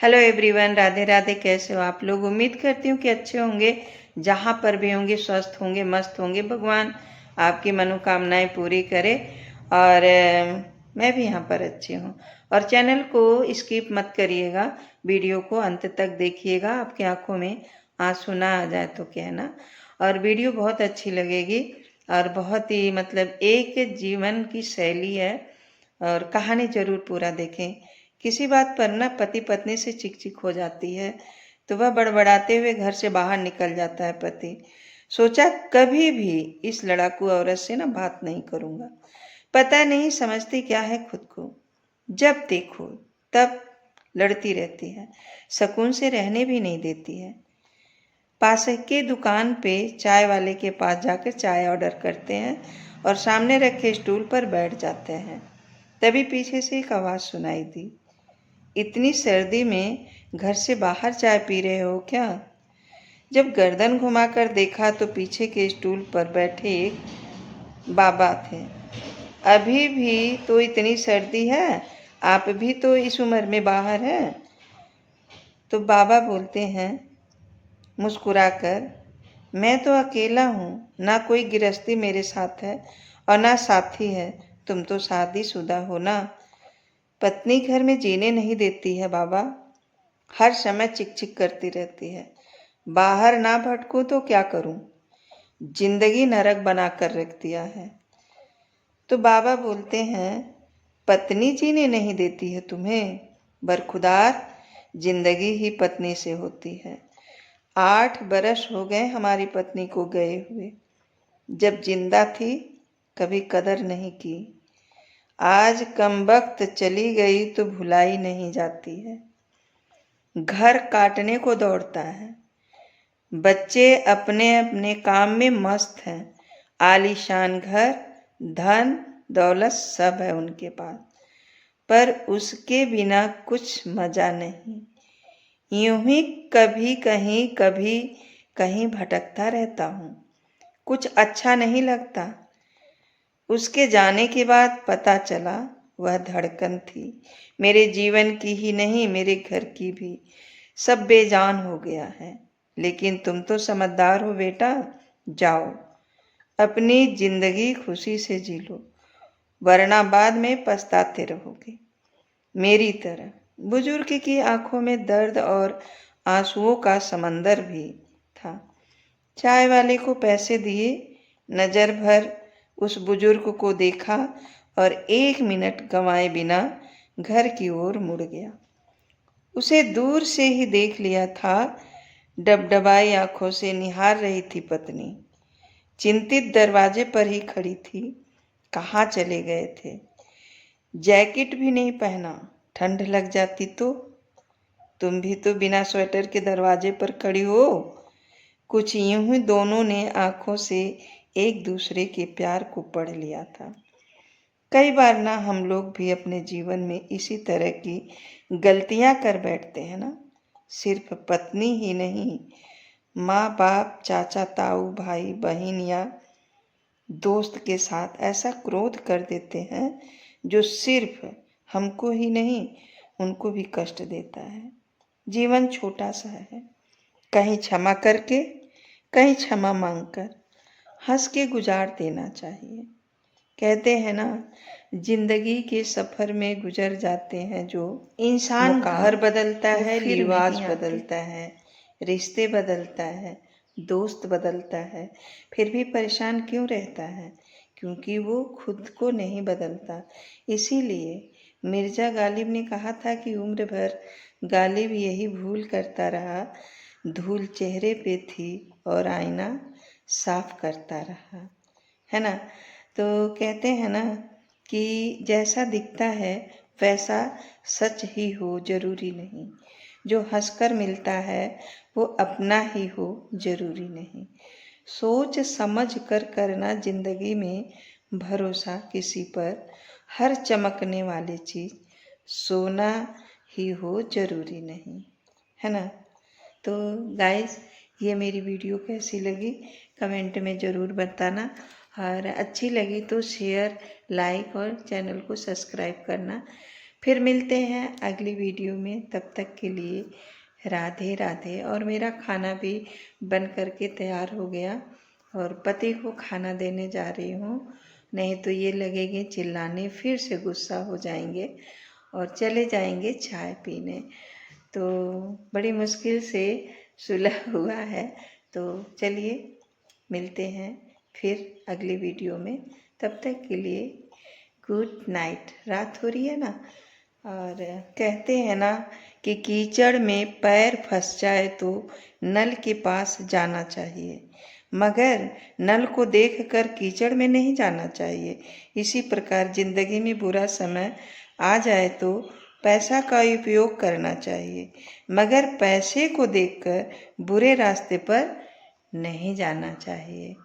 Hello everyone, Radhe Radhe. कैसे हो आप लोग? उम्मीद करती हूँ कि अच्छे होंगे। जहाँ पर भी होंगे स्वस्थ होंगे, मस्त होंगे। भगवान आपकी मनोकामनाएं पूरी करे। और मैं भी यहाँ पर अच्छी हूँ। और चैनल को स्किप मत करिएगा, वीडियो को अंत तक देखिएगा। आपकी आंखों में आंसू ना आ जाए तो कहना। और वीडियो बहुत अच्छी लगेगी और बहुत ही मतलब एक जीवन की शैली है। और कहानी जरूर पूरा देखें। किसी बात पर ना पति पत्नी से चिक चिक हो जाती है तो वह बड़बड़ाते हुए घर से बाहर निकल जाता है पति। सोचा कभी भी इस लड़ाकू औरत से ना बात नहीं करूंगा। पता नहीं समझती क्या है खुद को। जब देखो तब लड़ती रहती है, सुकून से रहने भी नहीं देती है। पास के दुकान पे चाय वाले के पास जाकर चाय ऑर्डर करते हैं और सामने रखे स्टूल पर बैठ जाते हैं। तभी पीछे से एक आवाज़ सुनाई दी, इतनी सर्दी में घर से बाहर चाय पी रहे हो क्या? जब गर्दन घुमाकर देखा तो पीछे के स्टूल पर बैठे एक बाबा थे। अभी भी तो इतनी सर्दी है, आप भी तो इस उम्र में बाहर हैं। तो बाबा बोलते हैं मुस्कुराकर, मैं तो अकेला हूँ, ना कोई गृहस्थी मेरे साथ है और ना साथी है। तुम तो शादीशुदा हो ना। पत्नी घर में जीने नहीं देती है बाबा, हर समय चिक चिक करती रहती है। बाहर ना भटकूं तो क्या करूं, जिंदगी नरक बना कर रख दिया है। तो बाबा बोलते हैं, पत्नी जीने नहीं देती है तुम्हें? बरखुदार, जिंदगी ही पत्नी से होती है। 8 बरस हो गए हमारी पत्नी को गए हुए। जब जिंदा थी कभी कदर नहीं की, आज कमबख्त चली गई तो भुलाई नहीं जाती है। घर काटने को दौड़ता है, बच्चे अपने अपने काम में मस्त हैं। आलीशान घर, धन दौलत सब है उनके पास, पर उसके बिना कुछ मजा नहीं। यूं ही कभी कहीं कभी कहीं भटकता रहता हूँ, कुछ अच्छा नहीं लगता। उसके जाने के बाद पता चला वह धड़कन थी, मेरे जीवन की ही नहीं मेरे घर की भी। सब बेजान हो गया है, लेकिन तुम तो समझदार हो बेटा। जाओ अपनी जिंदगी खुशी से जी लो, वरना बाद में पछताते रहोगे मेरी तरह। बुजुर्ग की आंखों में दर्द और आंसुओं का समंदर भी था। चाय वाले को पैसे दिए, नजर भर उस बुजुर्ग को देखा और 1 मिनट गंवाए बिना घर की ओर मुड़ गया। उसे दूर से ही देख लिया था, डबडबाई आंखों से निहार रही थी पत्नी। चिंतित दरवाजे पर ही खड़ी थी। कहाँ चले गए थे? जैकेट भी नहीं पहना, ठंड लग जाती तो। तुम भी तो बिना स्वेटर के दरवाजे पर खड़ी हो। कुछ यूं ही दोनों ने आंखों से एक दूसरे के प्यार को पढ़ लिया था। कई बार ना हम लोग भी अपने जीवन में इसी तरह की गलतियां कर बैठते हैं ना। सिर्फ पत्नी ही नहीं, माँ बाप, चाचा ताऊ, भाई बहन या दोस्त के साथ ऐसा क्रोध कर देते हैं जो सिर्फ हमको ही नहीं उनको भी कष्ट देता है। जीवन छोटा सा है, कहीं क्षमा करके कहीं क्षमा मांगकर हंस के गुजार देना चाहिए। कहते हैं ना, जिंदगी के सफर में गुजर जाते हैं जो इंसान। घर बदलता है, लिबास बदलता है, रिश्ते बदलता है, दोस्त बदलता है, फिर भी परेशान क्यों रहता है? क्योंकि वो खुद को नहीं बदलता। इसीलिए मिर्जा गालिब ने कहा था कि उम्र भर गालिब यही भूल करता रहा, धूल चेहरे पे थी और आईना साफ करता रहा। है ना? तो कहते हैं ना कि जैसा दिखता है वैसा सच ही हो जरूरी नहीं। जो हंसकर मिलता है वो अपना ही हो जरूरी नहीं। सोच समझ कर करना जिंदगी में भरोसा किसी पर। हर चमकने वाली चीज सोना ही हो जरूरी नहीं। है ना? तो गाइस, ये मेरी वीडियो कैसी लगी कमेंट में ज़रूर बताना। और अच्छी लगी तो शेयर, लाइक और चैनल को सब्सक्राइब करना। फिर मिलते हैं अगली वीडियो में, तब तक के लिए राधे राधे। और मेरा खाना भी बन करके तैयार हो गया और पति को खाना देने जा रही हूँ, नहीं तो ये लगेंगे चिल्लाने, फिर से गुस्सा हो जाएंगे और चले जाएंगे चाय पीने। तो बड़ी मुश्किल से सुलह हुआ है। तो चलिए मिलते हैं फिर अगली वीडियो में, तब तक के लिए गुड नाइट। रात हो रही है ना, और कहते हैं ना कि कीचड़ में पैर फंस जाए तो नल के पास जाना चाहिए, मगर नल को देखकर कीचड़ में नहीं जाना चाहिए। इसी प्रकार जिंदगी में बुरा समय आ जाए तो पैसा का उपयोग करना चाहिए, मगर पैसे को देखकर बुरे रास्ते पर नहीं जाना चाहिए।